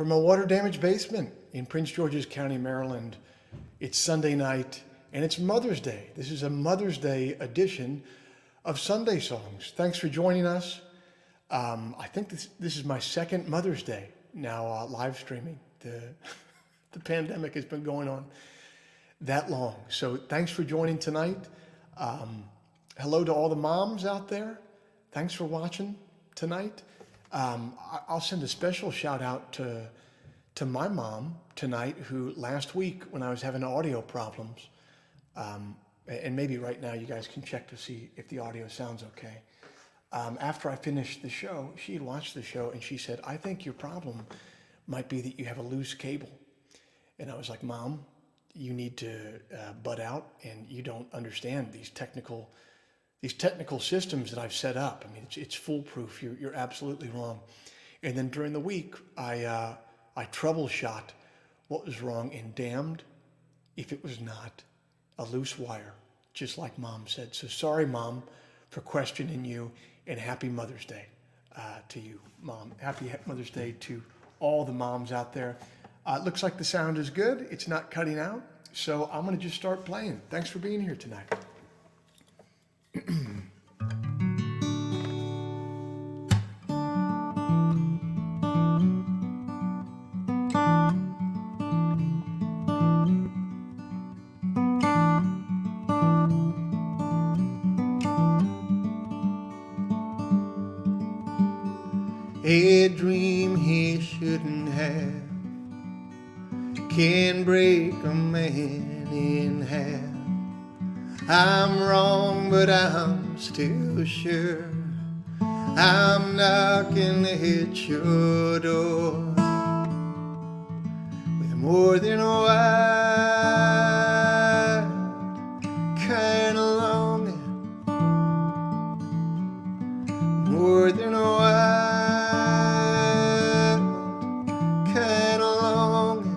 from a water-damaged basement in Prince George's County, Maryland. It's Sunday night, and it's Mother's Day. This is a Mother's Day edition of Sunday Songs. Thanks for joining us. I think this is my second Mother's Day now live streaming. The pandemic has been going on that long. So thanks for joining tonight. Hello to all the moms out there. Thanks for watching tonight. I'll send a special shout out to my mom tonight, who last week when I was having audio problems, and maybe right now you guys can check to see if the audio sounds okay. After I finished the show, she had watched the show and she said, "I think your problem might be that you have a loose cable." And I was like, "Mom, you need to butt out, and you don't understand these technical systems that I've set up. I mean, it's foolproof. You're absolutely wrong." And then during the week, I troubleshot what was wrong, and damned if it was not a loose wire, just like Mom said. So sorry, Mom, for questioning you, and happy Mother's Day to you, Mom. Happy Mother's Day to all the moms out there. It looks like the sound is good. It's not cutting out. So I'm going to just start playing. Thanks for being here tonight. A dream he shouldn't have can break a man in half. I'm wrong, but I'm still sure I'm knocking at your door with more than a wild kind of longing, more than a wild kind of longing.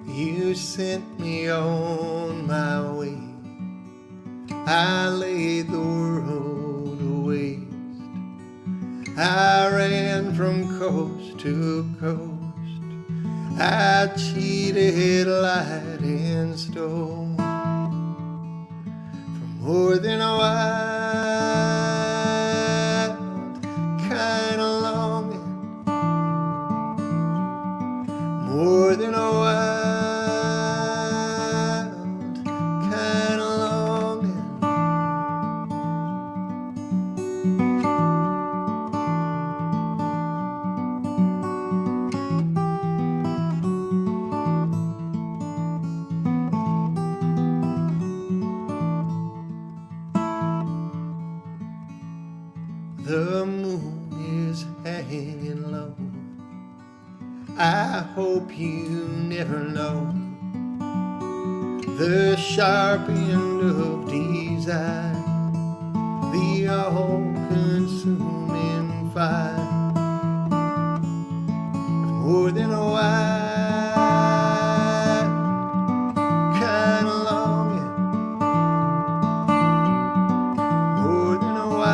You sent me on my way. I laid the world to waste. I ran from coast to coast. I cheated, lied, and stole for more than a wild kind of longing, more than a wild kind of longing. The moon is hanging low. I hope you never know the sharp end of desire, the all-consuming fire, more than a wild kind of longing, more than a wild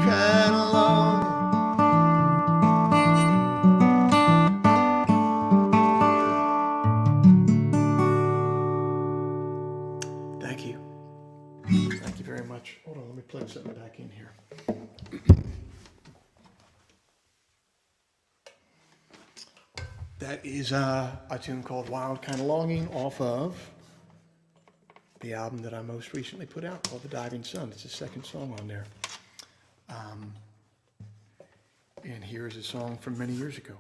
kind of longing. Thank you. Thank you very much. Hold on, let me plug something back in here. That is a tune called Wild Kind of Longing off of the album that I most recently put out called The Diving Sun. It's the second song on there. And here's a song from many years ago.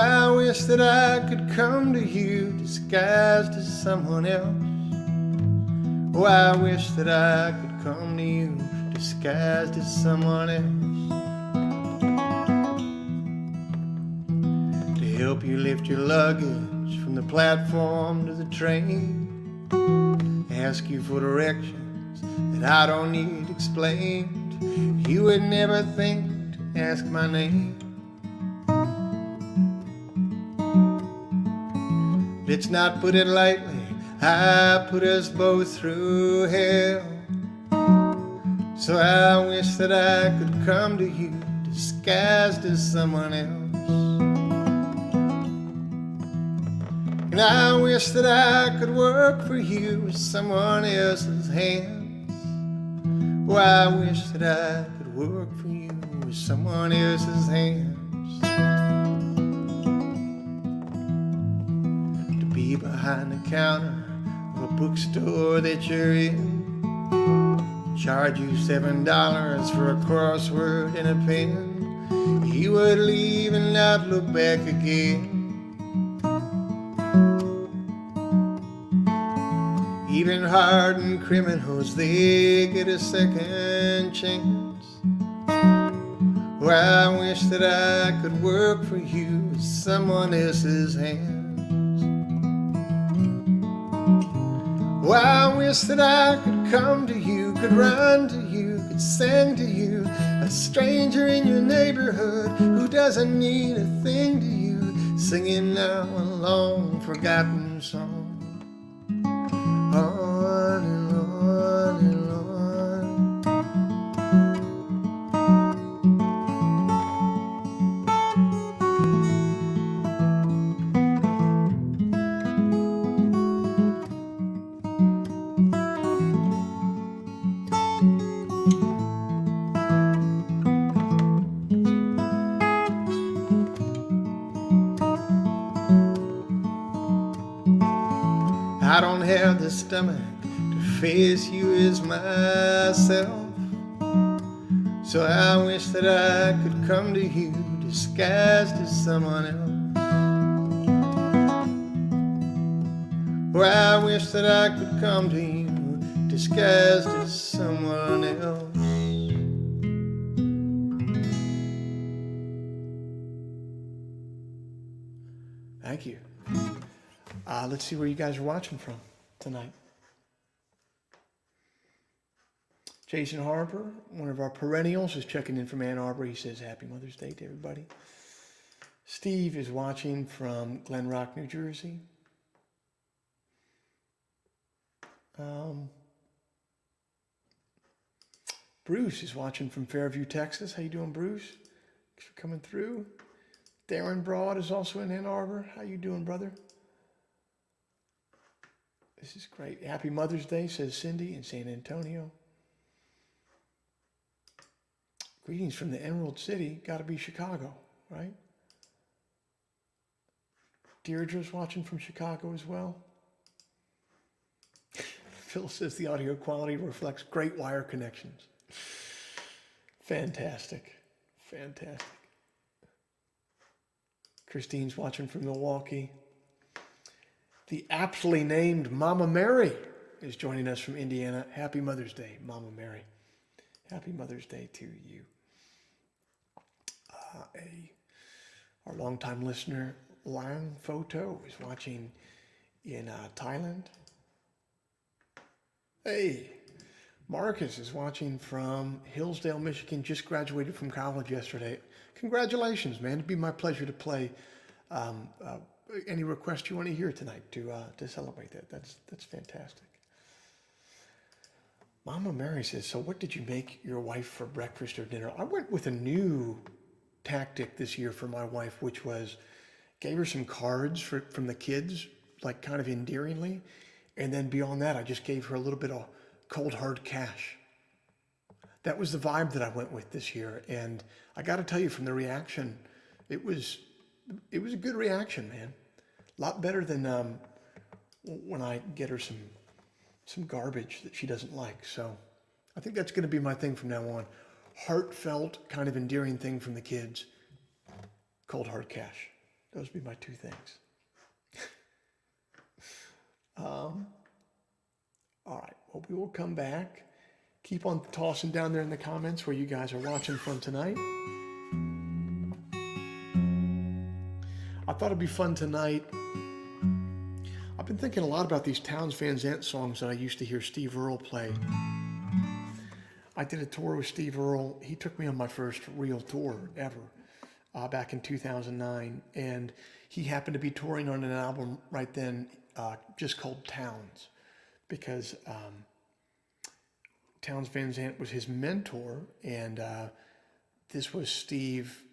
I wish that I could come to you disguised as someone else. Oh, I wish that I could come to you disguised as someone else. To help you lift your luggage from the platform to the train. Ask you for directions that I don't need explained. You would never think to ask my name. Let's not put it lightly, I put us both through hell. So I wish that I could come to you disguised as someone else. And I wish that I could work for you with someone else's hands. Oh, I wish that I could work for you with someone else's hands. Be behind the counter of a bookstore that you're in. Charge you $7 for a crossword and a pen. You would leave and not look back again. Even hardened criminals, they get a second chance. Well, I wish that I could work for you with someone else's hands. Well, I wish that I could come to you, could run to you, could sing to you, a stranger in your neighborhood who doesn't mean a thing to you, singing now a long forgotten song. On and on and on. I don't have the stomach to face you as myself. So I wish that I could come to you disguised as someone else. Or I wish that I could come to you disguised as someone else. Thank you. Let's see where you guys are watching from tonight. Jason Harper, one of our perennials, is checking in from Ann Arbor. He says, Happy Mother's Day to everybody. Steve is watching from Glen Rock, New Jersey. Bruce is watching from Fairview, Texas. How you doing, Bruce? Thanks for coming through. Darren Broad is also in Ann Arbor. How you doing, brother? This is great. Happy Mother's Day, says Cindy in San Antonio. Greetings from the Emerald City. Got to be Chicago, right? Deirdre's watching from Chicago as well. Phil says the audio quality reflects great wire connections. Fantastic. Fantastic. Christine's watching from Milwaukee. The aptly named Mama Mary is joining us from Indiana. Happy Mother's Day, Mama Mary. Happy Mother's Day to you. Our longtime listener, Lang Photo, is watching in Thailand. Hey, Marcus is watching from Hillsdale, Michigan. Just graduated from college yesterday. Congratulations, man. It'd be my pleasure to play any request you want to hear tonight to celebrate that. That's fantastic. Mama Mary says, so what did you make your wife for breakfast or dinner? I went with a new tactic this year for my wife, which was gave her some cards from the kids, like kind of endearingly. And then beyond that, I just gave her a little bit of cold hard cash. That was the vibe that I went with this year. And I got to tell you, from the reaction, it was a good reaction, man. A lot better than when I get her some garbage that she doesn't like. So I think that's going to be my thing from now on. Heartfelt, kind of endearing thing from the kids. Cold hard cash. Those would be my two things. All right. Well, we will come back. Keep on tossing down there in the comments where you guys are watching from tonight. I thought it'd be fun tonight. I've been thinking a lot about these Townes Van Zandt songs that I used to hear Steve Earle play. I did a tour with Steve Earle. He took me on my first real tour ever back in 2009. And he happened to be touring on an album right then just called Townes, because Townes Van Zandt was his mentor, and this was Steve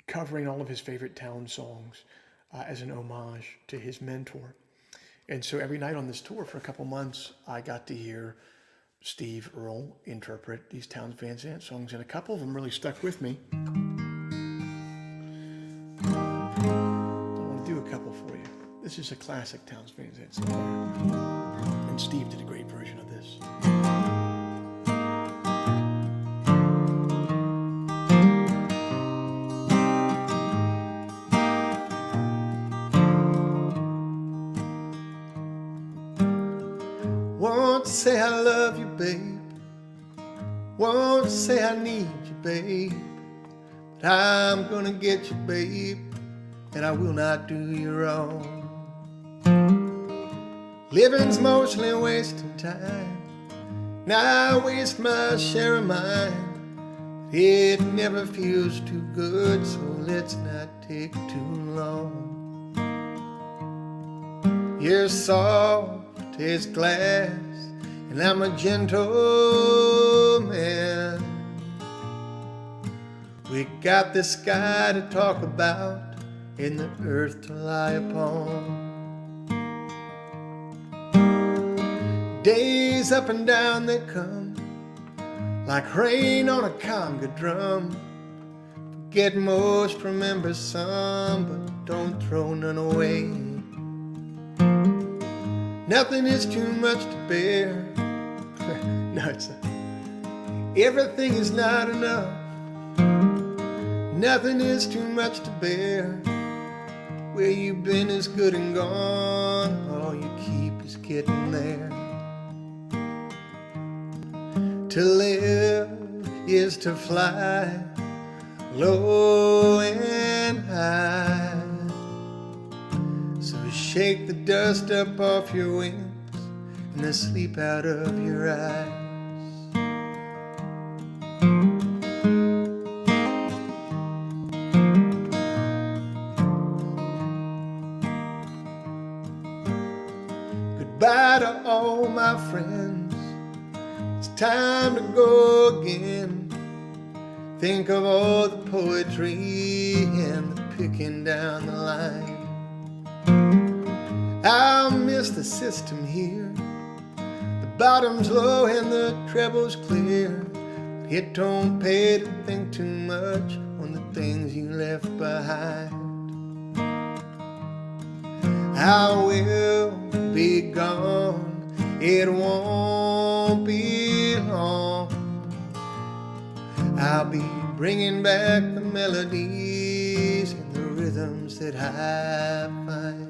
covering all of his favorite Townes songs as an homage to his mentor. And so every night on this tour for a couple months, I got to hear Steve Earle interpret these Townes Van Zandt songs, and a couple of them really stuck with me. I want to do a couple for you. This is a classic Townes Van Zandt song, and Steve did a great version of this. Won't say I love you, babe. Won't say I need you, babe. But I'm gonna get you, babe, and I will not do you wrong. Living's mostly wasting time, and I waste my share of mine. It never feels too good, so let's not take too long. You're soft as glass, and I'm a gentle man. We got the sky to talk about and the earth to lie upon. Days up and down they come, like rain on a conga drum. Forget most, remember some, but don't throw none away. Nothing is too much to bear. No, it's not. Everything is not enough. Nothing is too much to bear. Where you've been is good and gone. All you keep is getting there. To live is to fly low and high. So shake the dust up off your wings and the sleep out of your eyes. Goodbye to all my friends. It's time to go again. Think of all the poetry and the picking down the line. I'll miss the system here. The bottom's low and the treble's clear. But it don't pay to think too much on the things you left behind. I will be gone. It won't be long. I'll be bringing back the melodies and the rhythms that I find.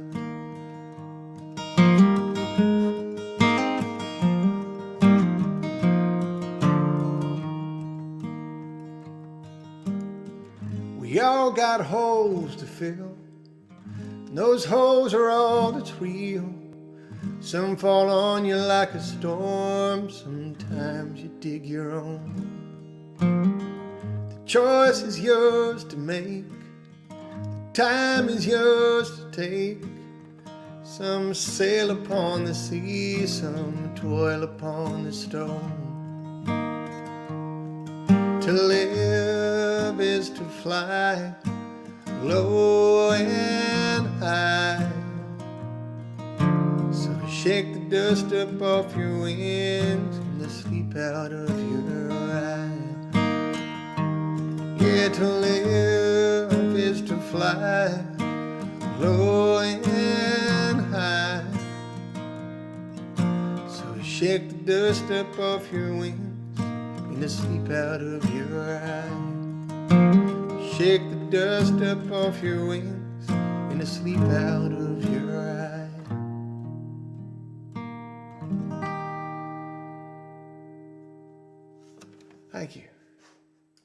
We all got holes to fill, and those holes are all that's real. Some fall on you like a storm, sometimes you dig your own. The choice is yours to make, the time is yours to take. Some sail upon the sea, some toil upon the stone. To live is to fly low and high. So shake the dust up off your wings and the sleep out of your eyes. Yeah, to live is to fly low and high. So shake the dust up off your wings and the sleep out of your eyes. Shake the dust up off your wings to sleep out of your eye. Thank you.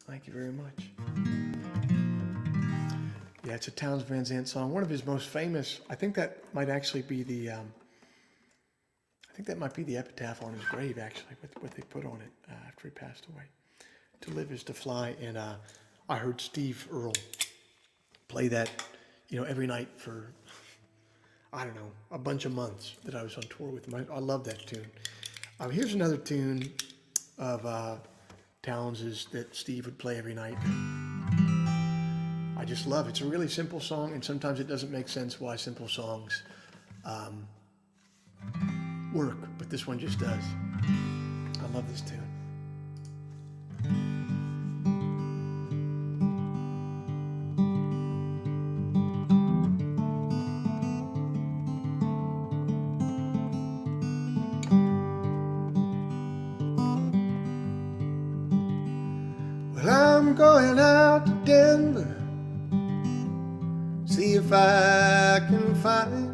Thank you very much. Yeah, it's a Townes Van Zandt song. One of his most famous. I think that might actually be the. I think that might be the epitaph on his grave, actually, with what they put on it after he passed away. To live is to fly, and I heard Steve Earle play that, every night for, I don't know, a bunch of months that I was on tour with him. I love that tune. Here's another tune of Townes's that Steve would play every night. I just love it. It's a really simple song, and sometimes it doesn't make sense why simple songs work, but this one just does. I love this tune. Well, I'm going out to Denver, see if I can find.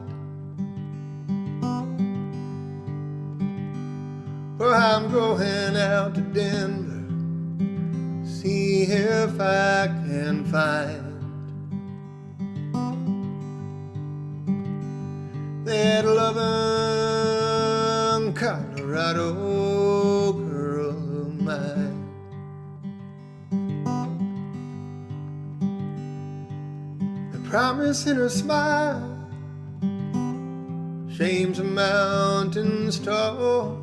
Well, I'm going out to Denver, see if I can find that loving Colorado girl of mine. The promise in her smile shames the mountains tall.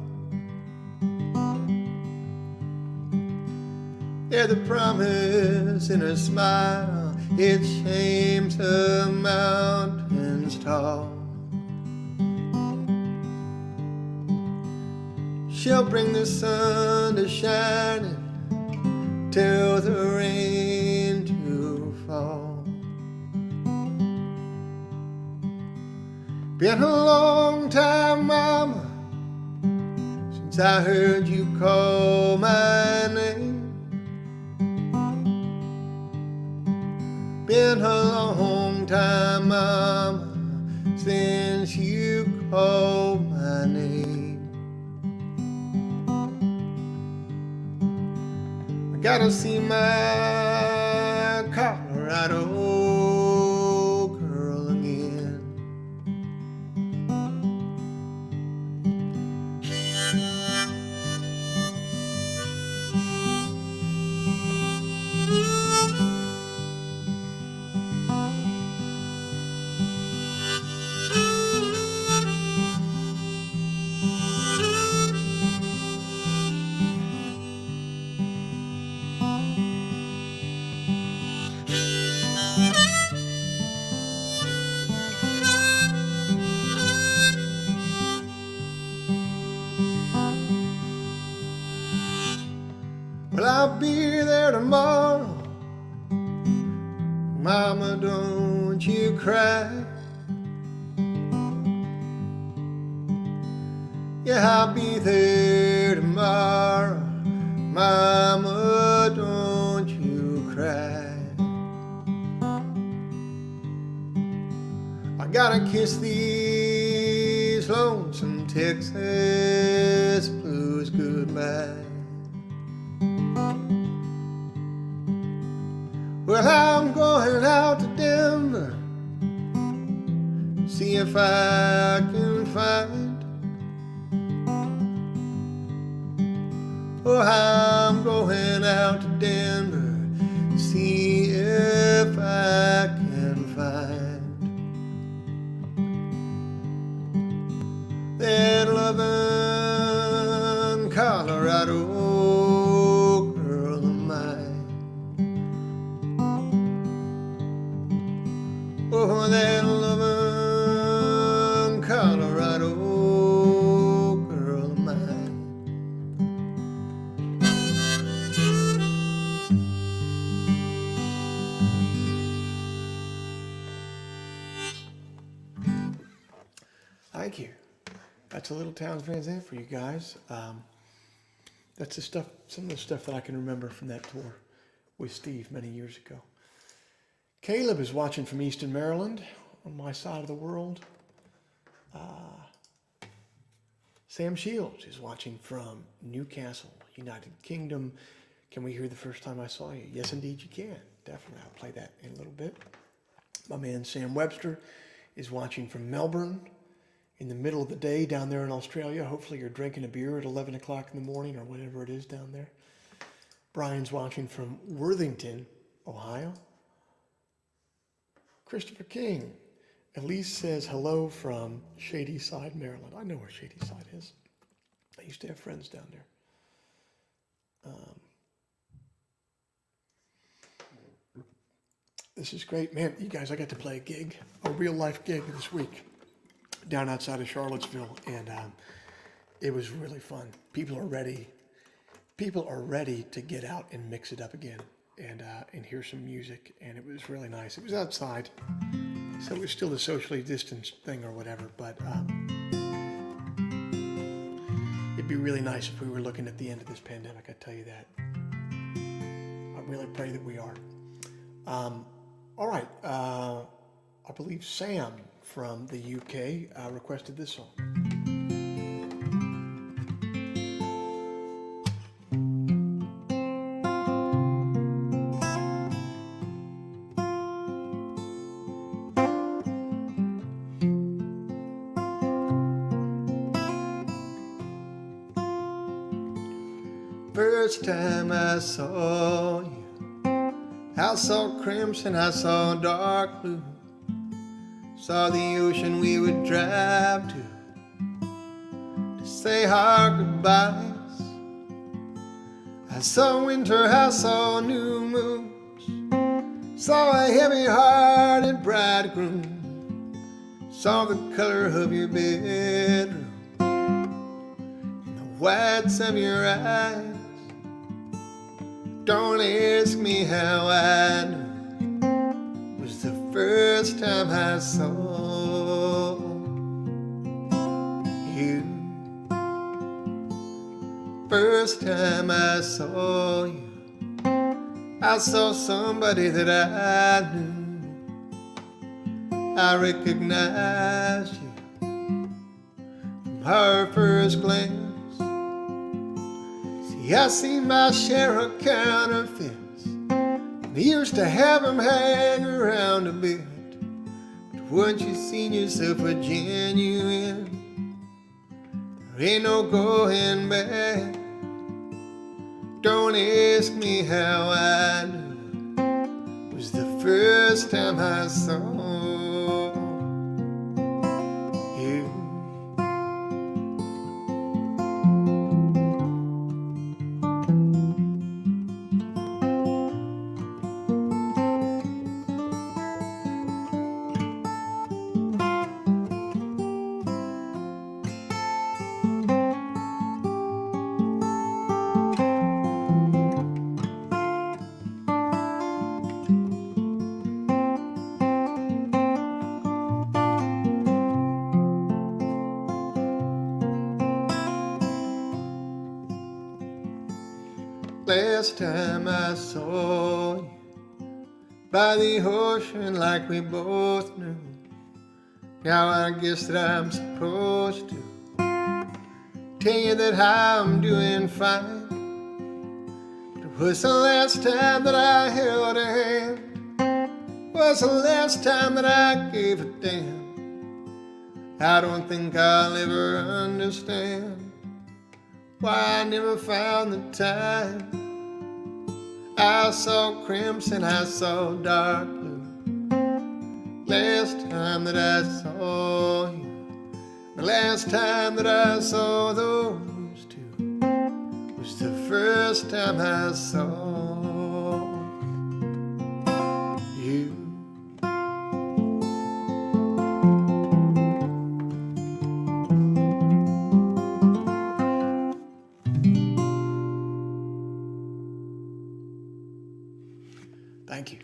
Yeah, the promise in her smile, it shames the mountains tall. She'll bring the sun to shine and tell the rain to fall. Been a long time, mama, since I heard you call my name. Been a long time, mama, since you called my name. I gotta see my Colorado girl again. Well, I'll be there tomorrow. Mama, don't you cry. Yeah, I'll be there tomorrow. Mama, don't you cry. I gotta kiss these lonesome Texas blues goodbye. Well, I'm going out to Denver, see if I can find. Oh, I'm going out to Denver, see if I can find that loving Colorado girl of mine. Oh, that loving Colorado girl of mine. Thank you. That's a little Townes Van Zandt for you guys. That's the stuff, some of the stuff that I can remember from that tour with Steve many years ago. Caleb is watching from Easton, Maryland on my side of the world. Sam Shields is watching from Newcastle, United Kingdom. Can we hear the first time I saw you? Yes, indeed you can. Definitely. I'll play that in a little bit. My man Sam Webster is watching from Melbourne in the middle of the day down there in Australia. Hopefully you're drinking a beer at 11 o'clock in the morning or whatever it is down there. Brian's watching from Worthington, Ohio. Christopher King. Elise says hello from Shady Side, Maryland. I know where Shady Side is. I used to have friends down there. This is great. Man, you guys, I got to play a gig, a real life gig this week down outside of Charlottesville, and it was really fun. People are ready to get out and mix it up again and hear some music, and it was really nice. It was outside, so it was still a socially distanced thing or whatever, but it'd be really nice if we were looking at the end of this pandemic, I tell you that. I really pray that we are. All right, I believe Sam from the UK requested this song. First time I saw you, I saw crimson, I saw dark blue. Saw the ocean we would drive to say our goodbyes. I saw winter, I saw new moons. Saw a heavy-hearted bridegroom. Saw the color of your bedroom and the whites of your eyes. Don't ask me how I knew. It was the first time I saw you. First time I saw you, I saw somebody that I knew. I recognized you from our first glance. I seen my share of counterfeits, and I used to have them hang around a bit. But once you seen yourself a genuine, there ain't no going back. Don't ask me how I knew. It was the first time I saw you. Last time I saw you by the ocean like we both knew. Now I guess that I'm supposed to tell you that I'm doing fine. But it was the last time that I held a hand. It was the last time that I gave a damn. I don't think I'll ever understand why I never found the time. I saw crimson, I saw dark blue. Last time that I saw you, the last time that I saw those two, was the first time I saw you. Thank you.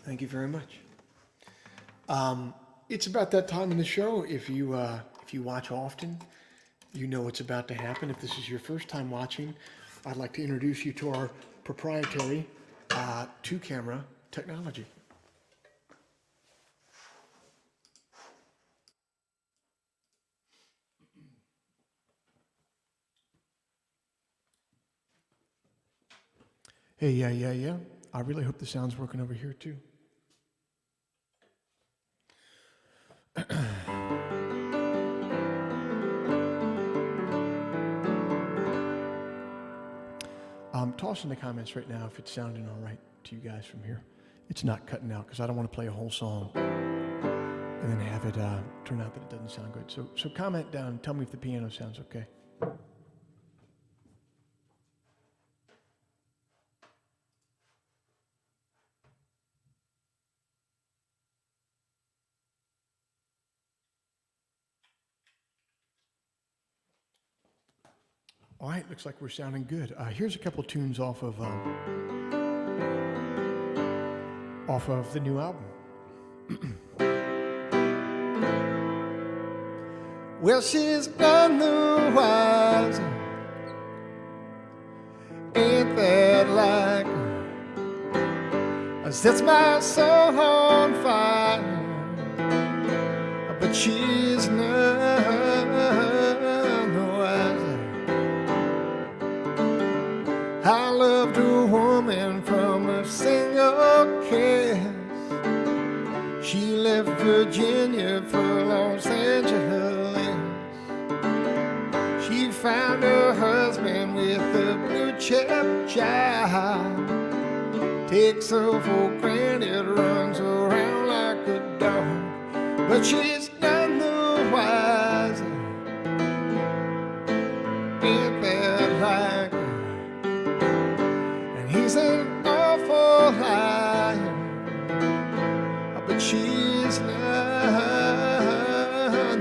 Thank you very much. It's about that time in the show. If you watch often, you know what's about to happen. If this is your first time watching, I'd like to introduce you to our proprietary two-camera technology. Hey, yeah. I really hope the sound's working over here too. Toss in the comments right now if it's sounding all right to you guys from here. It's not cutting out because I don't want to play a whole song and then have it turn out that it doesn't sound good. So comment down and tell me if the piano sounds okay. All right, looks like we're sounding good. Here's a couple tunes off of the new album. Well, she's none the wiser. Ain't that like her? Sets my soul on fire. But she's none the wiser. I loved a woman from a single kiss. She left Virginia for Los Angeles. She found her husband with a blue chip job. Takes her for granted, runs around like a dog. But she's none the wiser. Ain't that like her? And he's an awful liar. But she's none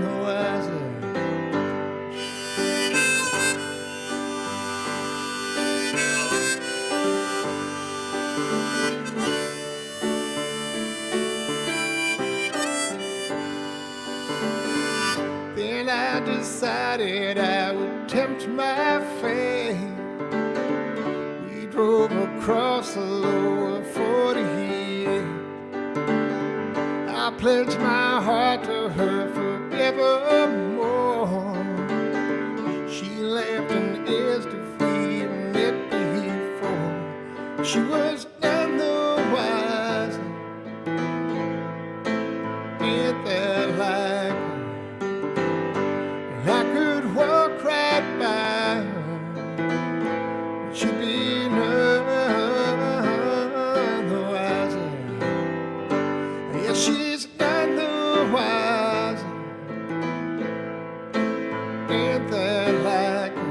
the wiser. Then I decided I would tempt my fate. We drove across the lower 48. I pledged my heart to her forevermore. She laughed and asked if we met before. She was none the wiser. Ain't that like her? And I could walk right by her, but she'd be none the wiser. Yes, she's none the wiser. Ain't that like her?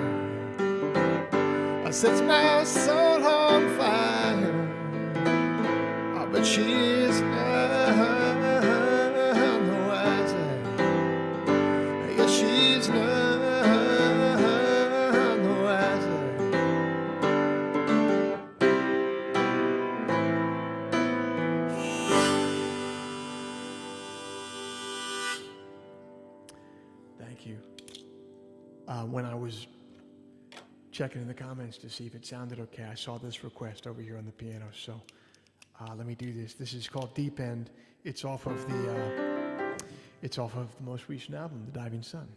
Sets my soul on fire. Oh, but she's none the wiser. Yes, she's none the wiser. Thank you. When I was checking in the comments to see if it sounded okay, I saw this request over here on the piano. So let me do this. This is called Deep End. It's off of the most recent album, The Diving Sun.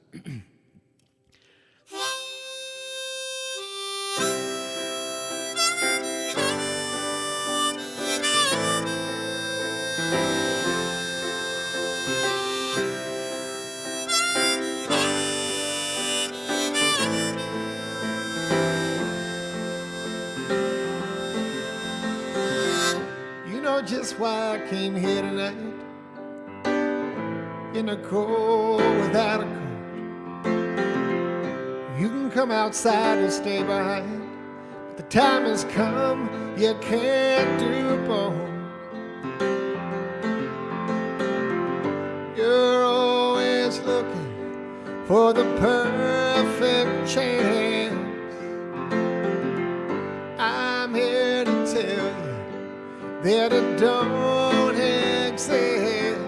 Just why I came here tonight, in the cold without a coat. You can come outside or stay behind, but the time has come, you can't do both. You're always looking for the perfect chance. I'm here to tell you that it don't exist.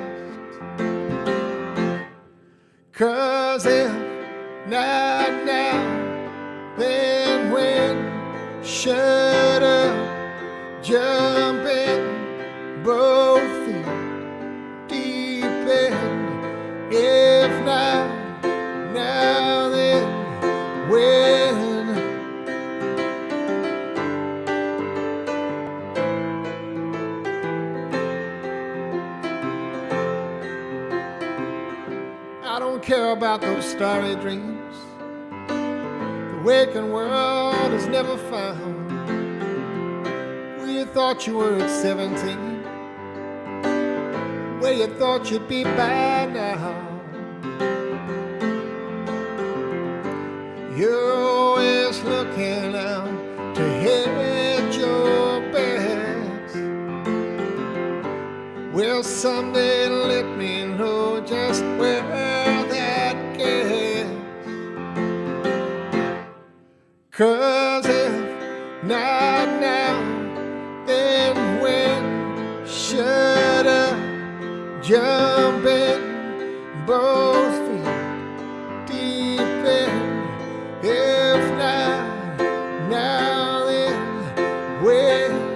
'Cause if not now, then when? Shut up, jump in, both feet deep end. If not now, then when? don't care about those starry dreams the waking world has never found. Where you thought you were at 17, where you thought you'd be by now. You're always looking out to hedge your bets. Well, someday let me know just where that gets. 'Cause if not now, then when? Shut up, jump in, both feet deep in. If not now, then when?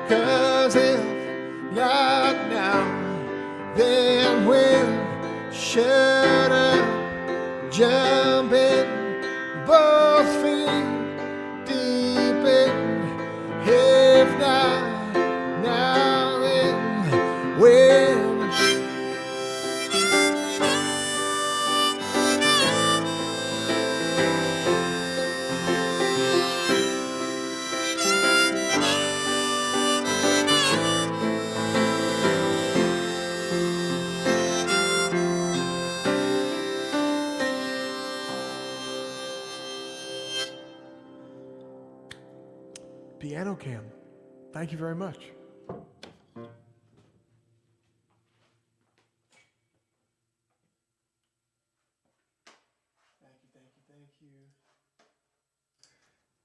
'Cause if not now, then when? Shut up, jump in, both feet deep in. If not now, then when? Piano Cam, thank you very much.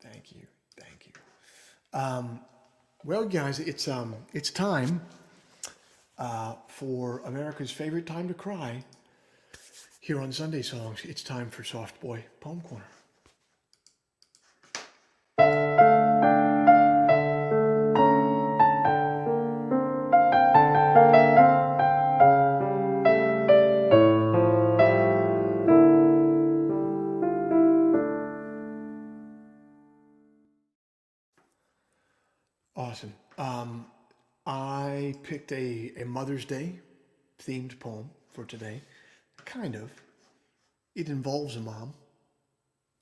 Thank you. Well, guys, it's time for America's favorite time to cry. Here on Sunday Songs, it's time for Soft Boy Poem Corner. Awesome. I picked a Mother's Day themed poem for today. Kind of. It involves a mom,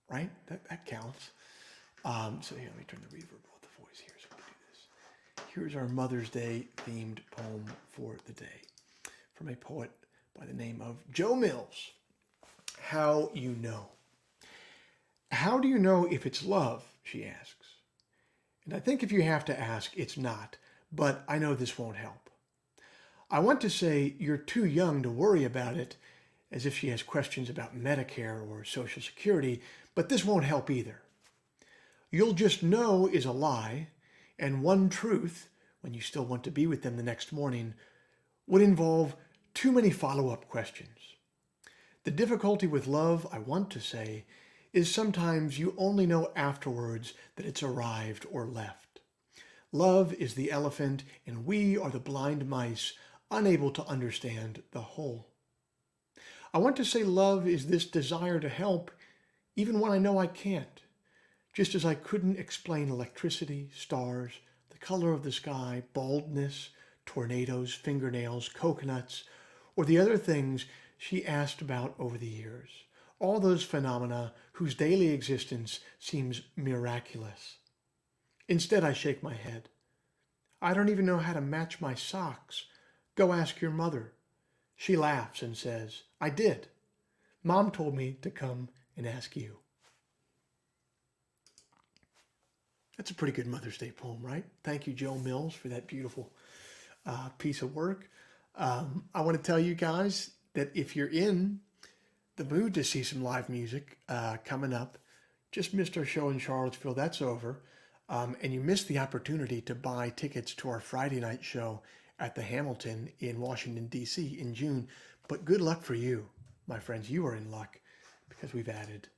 right? That counts. So here, let me turn the reverb off the voice here so we can do this. Here's our Mother's Day themed poem for the day from a poet by the name of Joe Mills. How you know. How do you know if it's love, she asks. And I think if you have to ask, it's not, but I know this won't help. I want to say you're too young to worry about it, as if she has questions about Medicare or Social Security, but this won't help either. You'll just know is a lie, and one truth, when you still want to be with them the next morning, would involve too many follow-up questions. The difficulty with love, I want to say, is sometimes you only know afterwards that it's arrived or left. Love is the elephant, and we are the blind mice, unable to understand the whole. I want to say love is this desire to help, even when I know I can't. Just as I couldn't explain electricity, stars, the color of the sky, baldness, tornadoes, fingernails, coconuts, or the other things she asked about over the years. All those phenomena whose daily existence seems miraculous. Instead, I shake my head. I don't even know how to match my socks. Go ask your mother. She laughs and says, I did. Mom told me to come and ask you. That's a pretty good Mother's Day poem, right? Thank you, Joe Mills, for that beautiful piece of work. I want to tell you guys that if you're in the mood to see some live music coming up, just missed our show in Charlottesville, that's over, and you missed the opportunity to buy tickets to our Friday night show at the Hamilton in Washington, D.C. in June. But good luck for you, my friends. You are in luck because we've added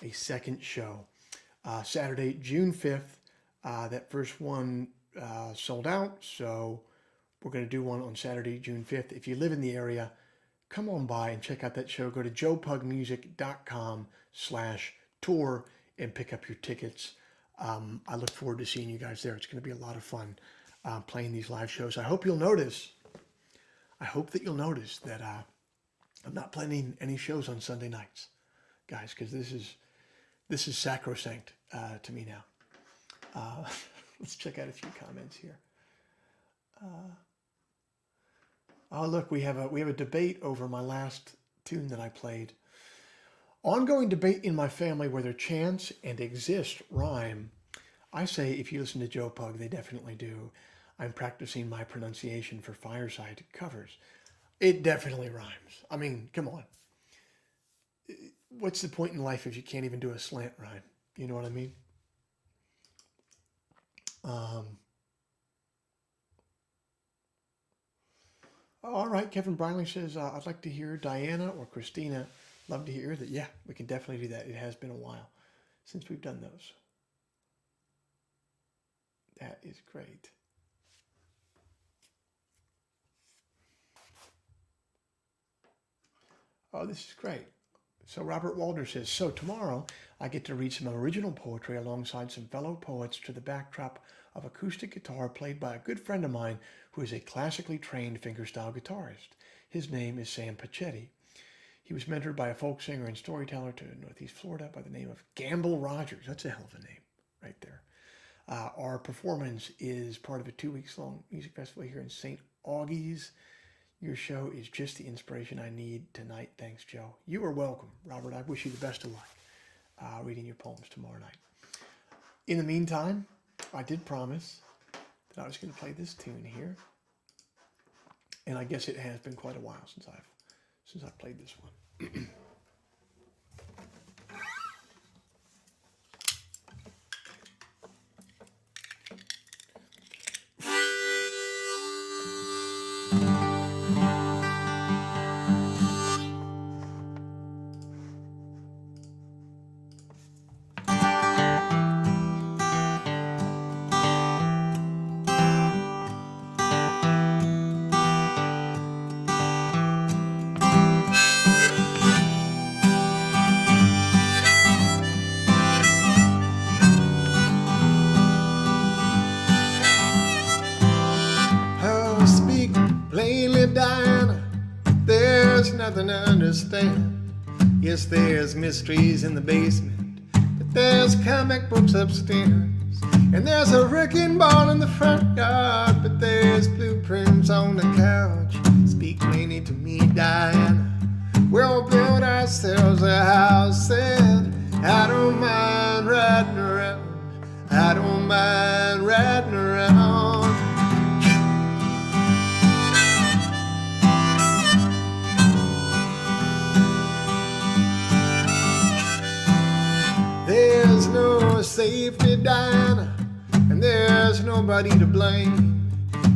a second show. Saturday, June 5th, that first one sold out, so we're going to do one on Saturday, June 5th. If you live in the area, come on by and check out that show. Go to joepugmusic.com/tour and pick up your tickets. I look forward to seeing you guys there. It's going to be a lot of fun playing these live shows. I hope that you'll notice that I'm not planning any shows on Sunday nights, guys, because this is sacrosanct to me now. Let's check out a few comments here. Oh, look, we have a debate over my last tune that I played. Ongoing debate in my family whether chance and exist rhyme. I say if you listen to Joe Pug, they definitely do. I'm practicing my pronunciation for fireside covers. It definitely rhymes. I mean, come on. What's the point in life if you can't even do a slant rhyme? You know what I mean? All right, Kevin Briley says, I'd like to hear Diana or Christina. Love to hear that. Yeah, we can definitely do that. It has been a while since we've done those. That is great. Oh, this is great. So Robert Walder says, so tomorrow I get to read some original poetry alongside some fellow poets to the backdrop of acoustic guitar played by a good friend of mine who is a classically trained fingerstyle guitarist. His name is Sam Pachetti. He was mentored by a folk singer and storyteller to Northeast Florida by the name of Gamble Rogers. That's a hell of a name right there. Our performance is part of a 2-week-long music festival here in St. Augie's. Your show is just the inspiration I need tonight. Thanks, Joe. You are welcome, Robert. I wish you the best of luck reading your poems tomorrow night. In the meantime, I did promise that I was going to play this tune here. And I guess it has been quite a while since I've played this one. Diana, there's nothing to understand. Yes, there's mysteries in the basement, but there's comic books upstairs. And there's a wrecking ball in the front yard, but there's blueprints on the couch. Speak plainly to me, Diana, we'll build ourselves a house. And I don't mind riding around, I don't mind riding around. There's no safety, Diana, and there's nobody to blame.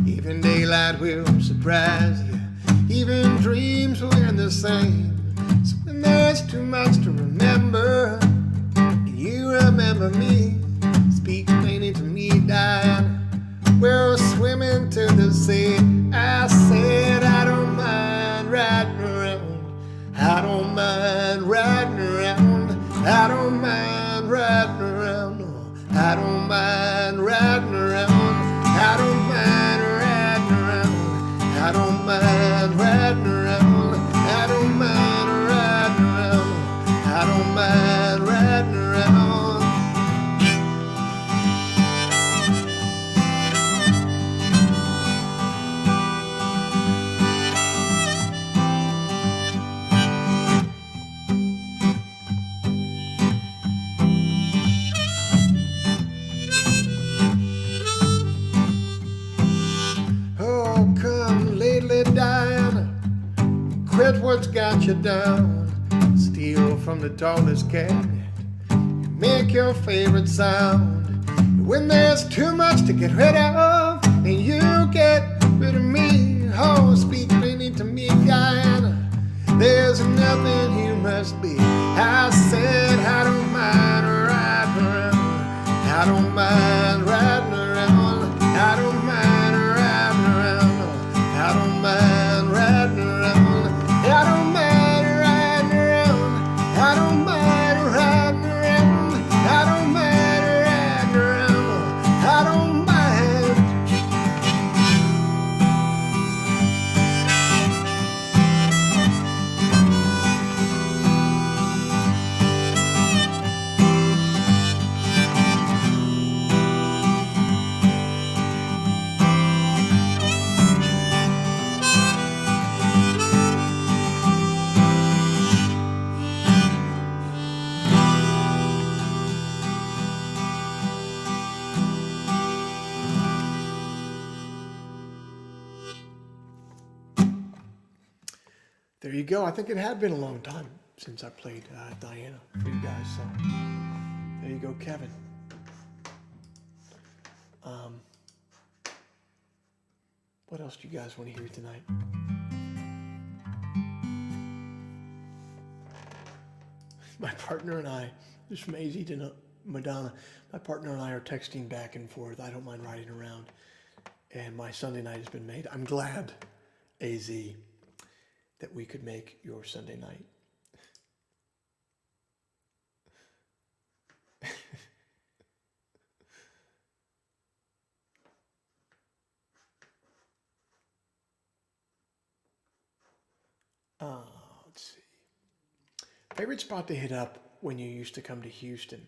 Even daylight will surprise you, even dreams will end the same. So when there's too much to remember, and you remember me, speak plainly to me, Diana, we're swimming to the sea. I said I don't mind riding around, I don't mind riding around, I don't mind riding around, no, I don't mind riding around, I don't mind riding around, I don't mind riding around, I don't mind riding around, I don't mind riding around. Diana, quit what's got you down. Steal from the tallest cabinet, make your favorite sound. When there's too much to get rid of, and you get rid of me, oh, speak plainly to me, Diana, there's nothing you must be. I said I don't mind riding around, I don't mind riding around, I don't mind riding around, I don't mind riding around, I don't mind riding around, I don't mind riding around, I don't mind riding you go. I think it had been a long time since I played Diana for you guys. So there you go, Kevin. What else do you guys want to hear tonight? My partner and I, this is from AZ to Madonna, my partner and I are texting back and forth. I don't mind riding around. And my Sunday night has been made. I'm glad, AZ, that we could make your Sunday night. Let's see. Favorite spot to hit up when you used to come to Houston?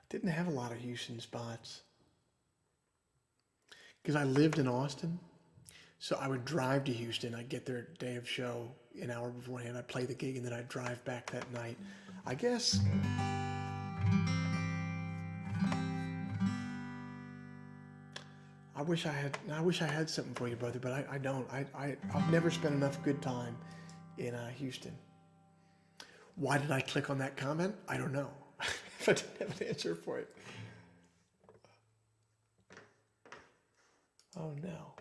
Didn't have a lot of Houston spots because I lived in Austin. So I would drive to Houston. I'd get there day of show an hour beforehand. I'd play the gig and then I'd drive back that night. I guess I wish I had something for you, brother, but I don't. I've never spent enough good time in Houston. Why did I click on that comment? I don't know. If I didn't have an answer for it. Oh no.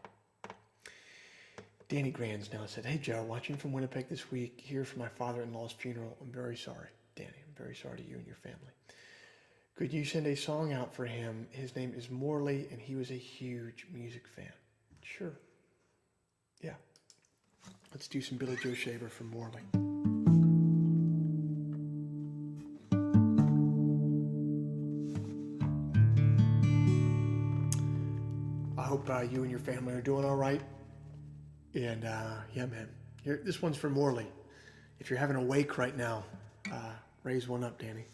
Danny Grands now said, "Hey Joe, watching from Winnipeg this week, here for my father-in-law's funeral. I'm very sorry, Danny. I'm very sorry to you and your family. Could you send a song out for him? His name is Morley, and he was a huge music fan." Sure. Yeah. Let's do some Billy Joe Shaver from Morley. I hope you and your family are doing all right. And yeah, man, this one's for Morley. If you're having a wake right now, raise one up, Danny.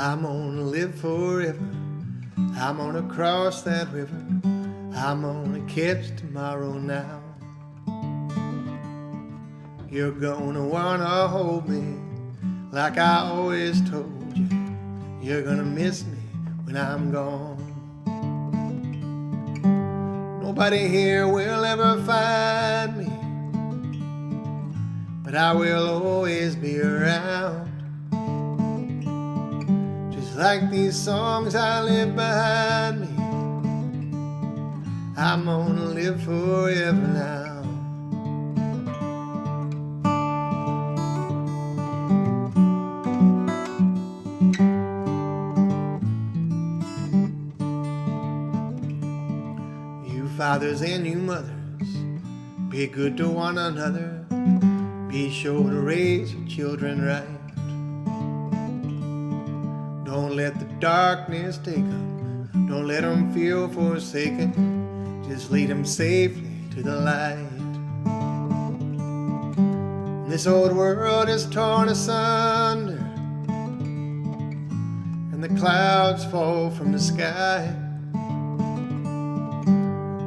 I'm gonna live forever. I'm gonna cross that river. I'm gonna catch tomorrow now. You're gonna wanna hold me like I always told you. You're gonna miss me when I'm gone. Nobody here will ever find me, but I will always be around. Just like these songs I live behind me, I'm gonna live forever now. You fathers and you mothers, be good to one another. Be sure to raise your children right. Don't let the darkness take them. Don't let them feel forsaken. Just lead them safely to the light. This old world is torn asunder, and the clouds fall from the sky.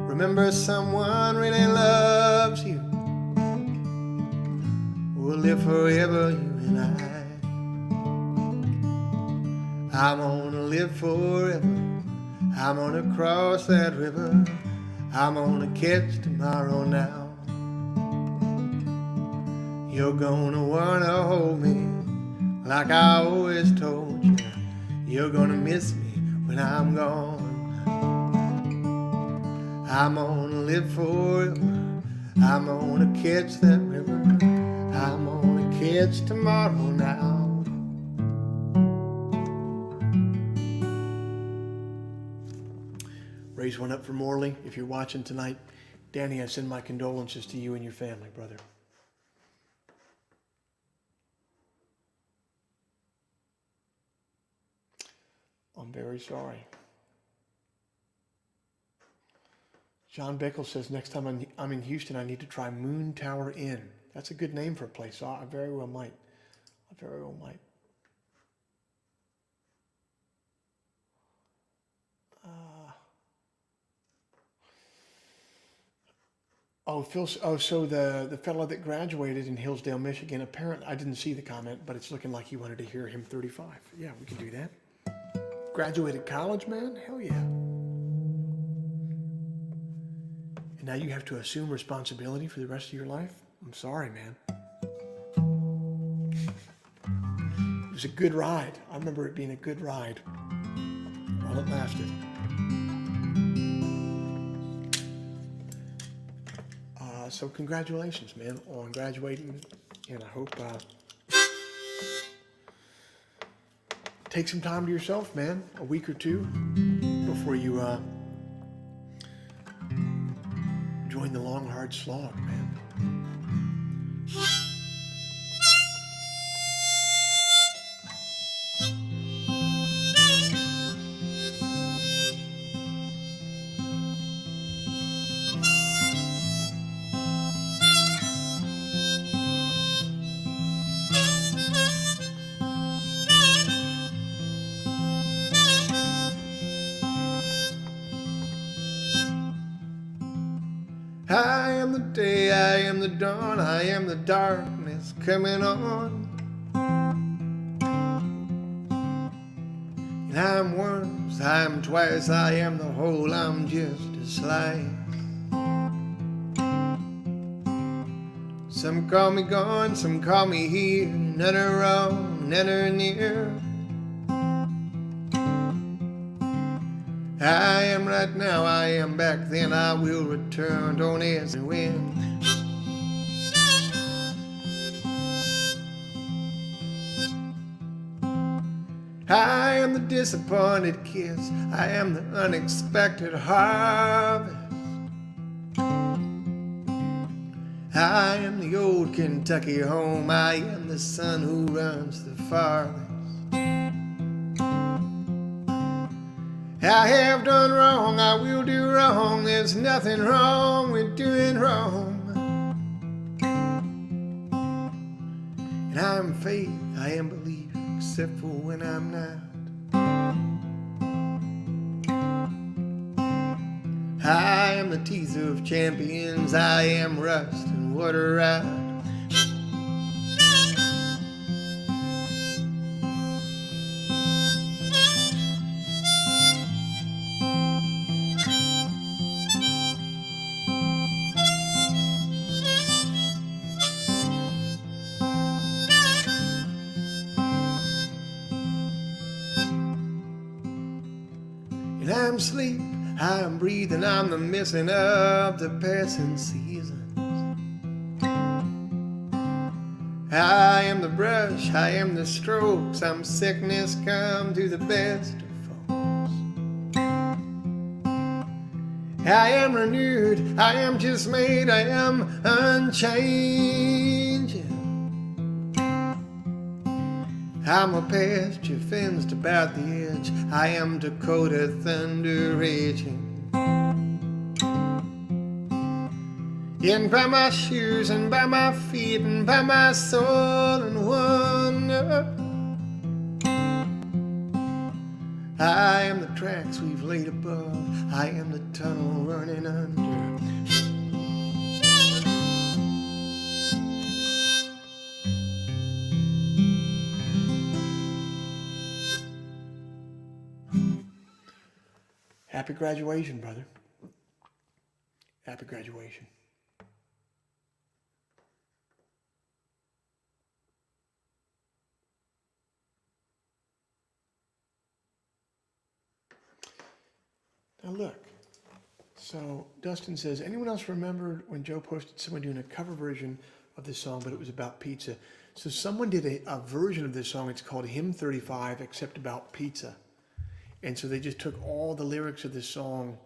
Remember, someone really loves you. We'll live forever, you and I. I'm gonna live forever. I'm gonna cross that river. I'm gonna catch tomorrow now. You're gonna wanna hold me like I always told you. You're gonna miss me when I'm gone. I'm gonna live forever. I'm gonna catch that river. I'm gonna catch tomorrow now. Raise one up for Morley. If you're watching tonight, Danny, I send my condolences to you and your family, brother. I'm very sorry. John Bickle says, next time I'm in Houston, I need to try Moon Tower Inn. That's a good name for a place, so I very well might. I very well might. Oh, Phil. Oh, so the fellow that graduated in Hillsdale, Michigan. Apparently, I didn't see the comment, but it's looking like he wanted to hear him 35. Yeah, we can do that. Graduated college, man. Hell yeah. And now you have to assume responsibility for the rest of your life. I'm sorry, man. It was a good ride. I remember it being a good ride while it lasted. So congratulations, man, on graduating, and I hope take some time to yourself, man, a week or two before you join the long, hard slog, man. I am the day, I am the dawn, I am the darkness coming on. And I'm once, I'm twice, I am the whole, I'm just a slice. Some call me gone, some call me here, none are wrong, none are near. I am right now, I am back then, I will return, don't ask me when. I am the disappointed kiss, I am the unexpected harvest. I am the old Kentucky home, I am the son who runs the farthest. I have done wrong, I will do wrong, there's nothing wrong with doing wrong. And I am faith, I am belief, except for when I'm not. I am the teeth of champions, I am rust and water rot. And I'm sleep, I'm breathing, I'm the missing of the passing seasons. I am the brush, I am the strokes, I'm sickness come to the best of folks. I am renewed, I am just made, I am unchanging. I'm a pasture fenced about the edge, I am Dakota thunder raging. And by my shoes and by my feet and by my soul and wonder, I am the tracks we've laid above, I am the tunnel running under. Happy graduation, brother. Happy graduation. Now look, so Dustin says, anyone else remember when Joe posted someone doing a cover version of this song, but it was about pizza? So someone did a version of this song, it's called Hymn 35, except about pizza. And so they just took all the lyrics of this song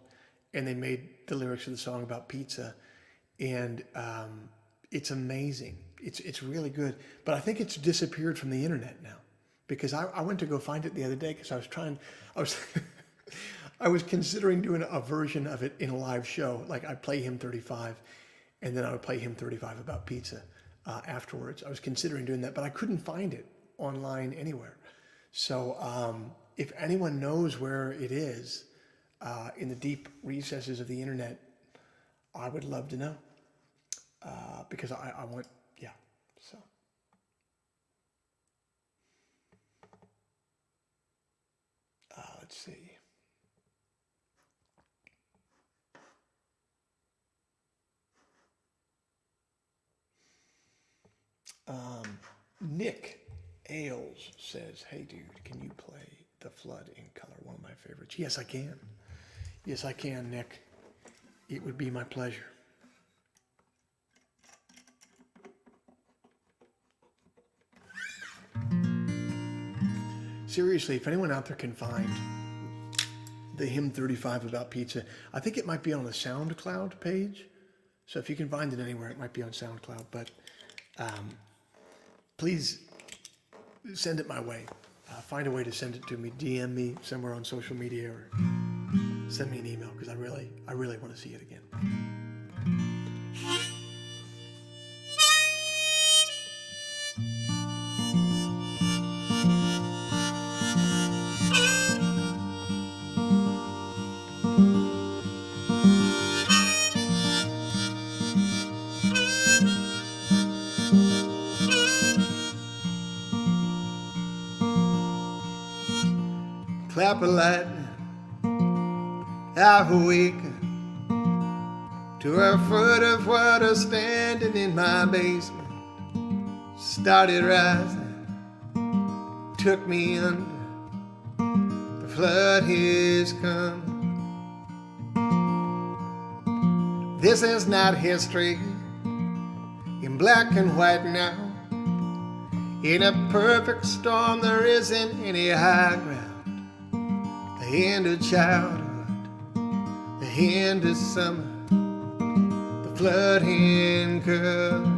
and they made the lyrics of the song about pizza. And it's amazing. It's really good. But I think it's disappeared from the internet now, because I went to go find it the other day because I was I was considering doing a version of it in a live show. Like I'd play Hymn 35 and then I would play Hymn 35 about pizza afterwards. I was considering doing that, but I couldn't find it online anywhere. So if anyone knows where it is, in the deep recesses of the internet, I would love to know. Because I want, yeah, so. Let's see. Nick Ailes says, hey dude, can you play The Flood in Color? One of my favorites. Yes, I can. Yes, I can, Nick. It would be my pleasure. Seriously, if anyone out there can find the Hymn 35 About Pizza, I think it might be on the SoundCloud page. So if you can find it anywhere, it might be on SoundCloud. But please send it my way. Find a way to send it to me. DM me somewhere on social media or send me an email because I really want to see it again. Clap a lightning, I awaken to a foot of water standing in my basement. Started rising, took me under. The flood has come. This is not history in black and white now. In a perfect storm, there isn't any high ground. The end of childhood, the end of summer, the flood in color.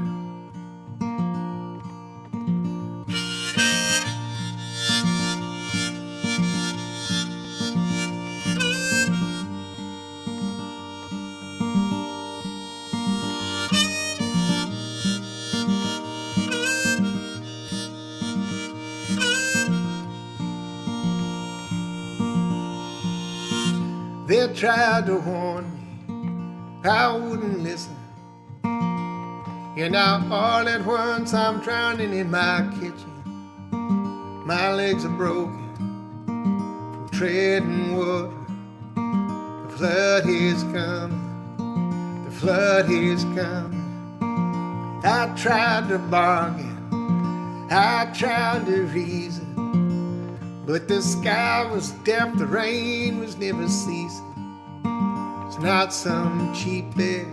They tried to warn me, I wouldn't listen. And now all at once I'm drowning in my kitchen. My legs are broken from treading water. The flood is coming, the flood is coming. I tried to bargain, I tried to reason, but the sky was deaf, the rain was never ceasing. It's not some cheap bed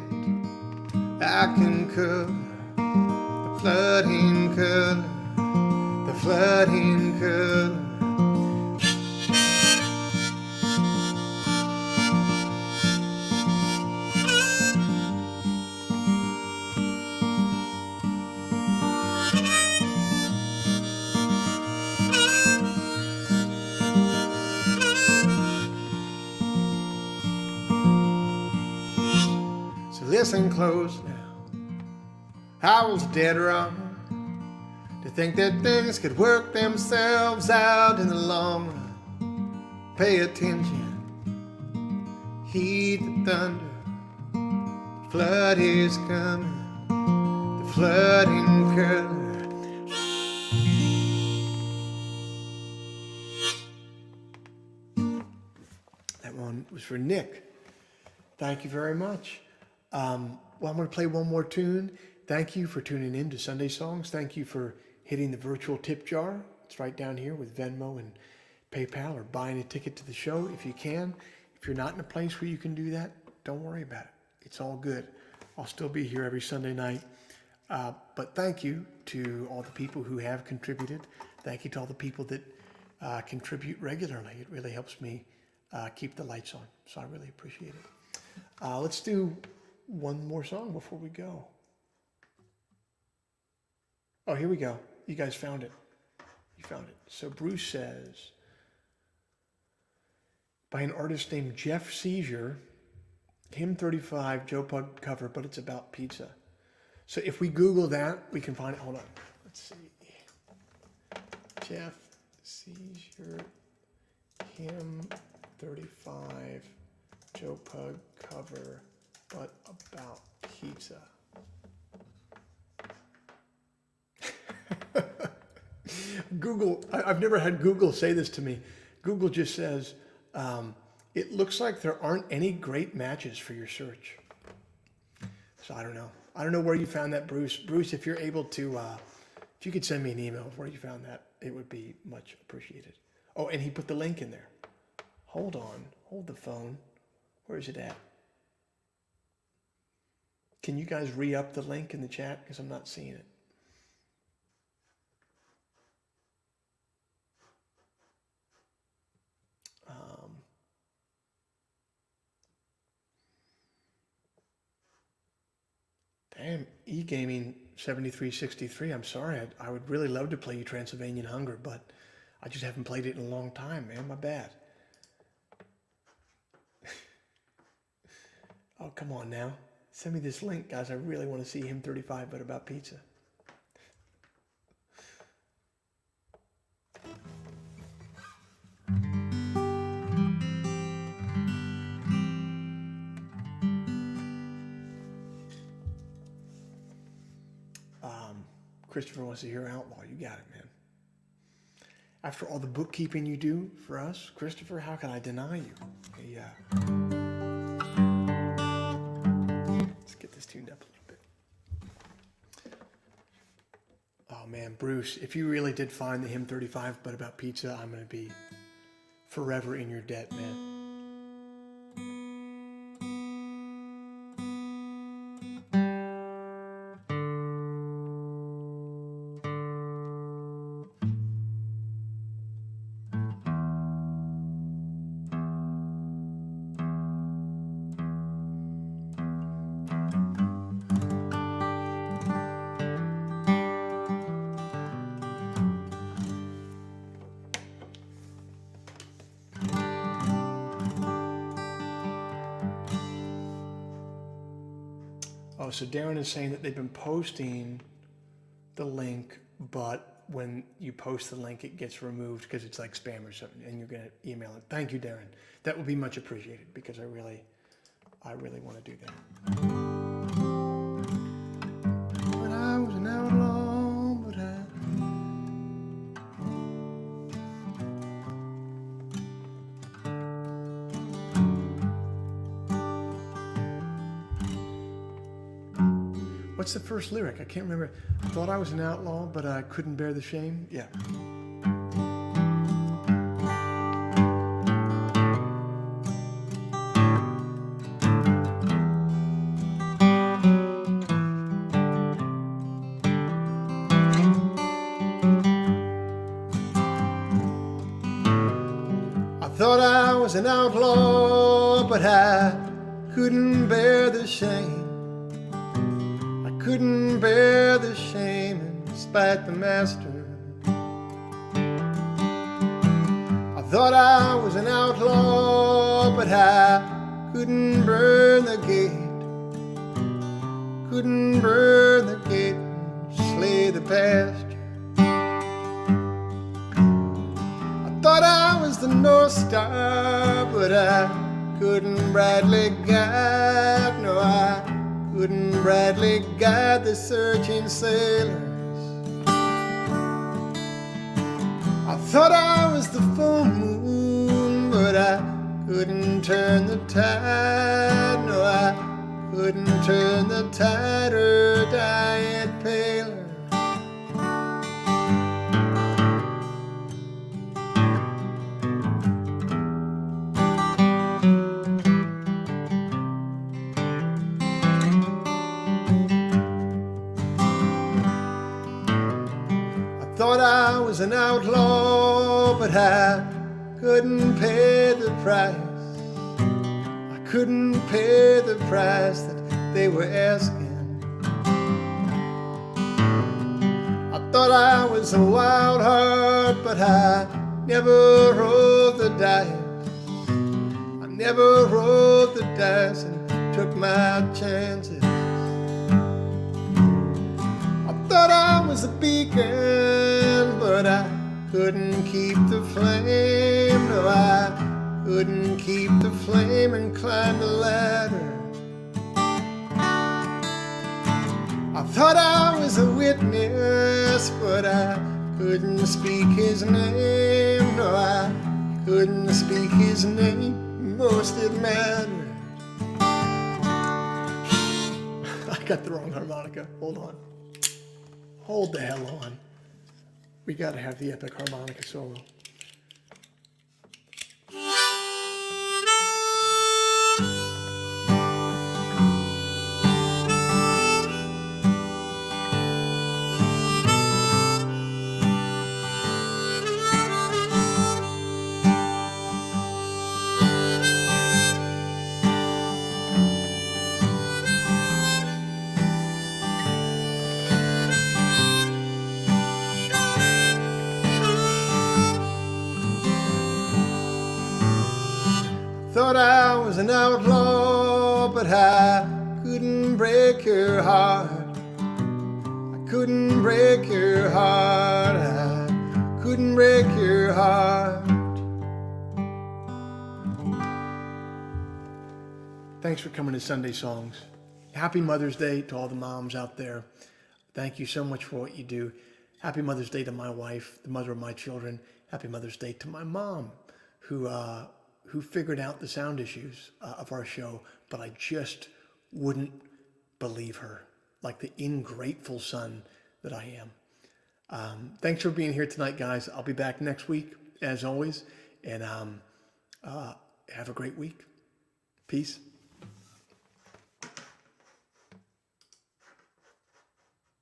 I can cover. The flood in color, the flood in color. Listen close now. I was dead wrong to think that things could work themselves out in the long run. Pay attention, heed the thunder. The flood is coming, the flood in color. That one was for Nick. Thank you very much. Well, I'm going to play one more tune. Thank you for tuning in to Sunday Songs. Thank you for hitting the virtual tip jar. It's right down here with Venmo and PayPal, or buying a ticket to the show if you can. If you're not in a place where you can do that, don't worry about it. It's all good. I'll still be here every Sunday night. But thank you to all the people who have contributed. Thank you to all the people that contribute regularly. It really helps me keep the lights on. So I really appreciate it. Let's do one more song before we go. Oh, here we go. You guys found it. You found it. So Bruce says, by an artist named Jeff Seizure, Hymn 35, Joe Pug cover, but it's about pizza. So if we Google that, we can find it. Hold on. Let's see. Jeff Seizure, Hymn 35. Joe Pug cover, but about pizza. Google, I've never had Google say this to me. Google just says, it looks like there aren't any great matches for your search. So I don't know. I don't know where you found that, Bruce. Bruce, if you're able to, if you could send me an email of where you found that, it would be much appreciated. Oh, and he put the link in there. Hold on. Hold the phone. Where is it at? Can you guys re-up the link in the chat? Because I'm not seeing it. Damn, e-gaming 7363. I'm sorry. I would really love to play you Transylvanian Hunger, but I just haven't played it in a long time, man. My bad. Oh, come on now. Send me this link, guys. I really want to see him 35, but about pizza. Christopher wants to hear Outlaw. You got it, man. After all the bookkeeping you do for us, Christopher, how can I deny you? Hey, let's get this tuned up a little bit. Oh, man, Bruce, if you really did find the hymn 35, but about pizza, I'm going to be forever in your debt, man. Oh, so Darren is saying that they've been posting the link, but when you post the link, it gets removed because it's like spam or something, and you're going to email it. Thank you, Darren. That would be much appreciated because I really want to do that. When I was an outlaw, but what's the first lyric? I can't remember. I thought I was an outlaw, but I couldn't bear the shame. Yeah. I thought I was an outlaw, but I couldn't bear the shame. Couldn't bear the shame and spite the master. I thought I was an outlaw, but I couldn't burn the gate. Couldn't burn the gate and slay the pasture. I thought I was the North Star, but I couldn't brightly guide. No, I couldn't brightly guide the searching sailors. I thought I was the full moon, but I couldn't turn the tide. No, I couldn't turn the tide or dye it paler. Thought I was an outlaw, but I couldn't pay the price. I couldn't pay the price that they were asking. I thought I was a wild heart, but I never rolled the dice. I never rolled the dice and took my chances. Thought I was a beacon, but I couldn't keep the flame. No, I couldn't keep the flame and climb the ladder. I thought I was a witness, but I couldn't speak his name. No, I couldn't speak his name. Most it mattered. I got the wrong harmonica. Hold on. Hold the hell on. We gotta have the epic harmonica solo. Thought I was an outlaw, but I couldn't break your heart. I couldn't break your heart. I couldn't break your heart. Thanks for coming to Sunday Songs. Happy Mother's Day to all the moms out there. Thank you so much for what you do. Happy Mother's Day to my wife, the mother of my children. Happy Mother's Day to my mom, who figured out the sound issues of our show, but I just wouldn't believe her, like the ingrateful son that I am. Thanks for being here tonight, guys. I'll be back next week, as always, and have a great week. Peace.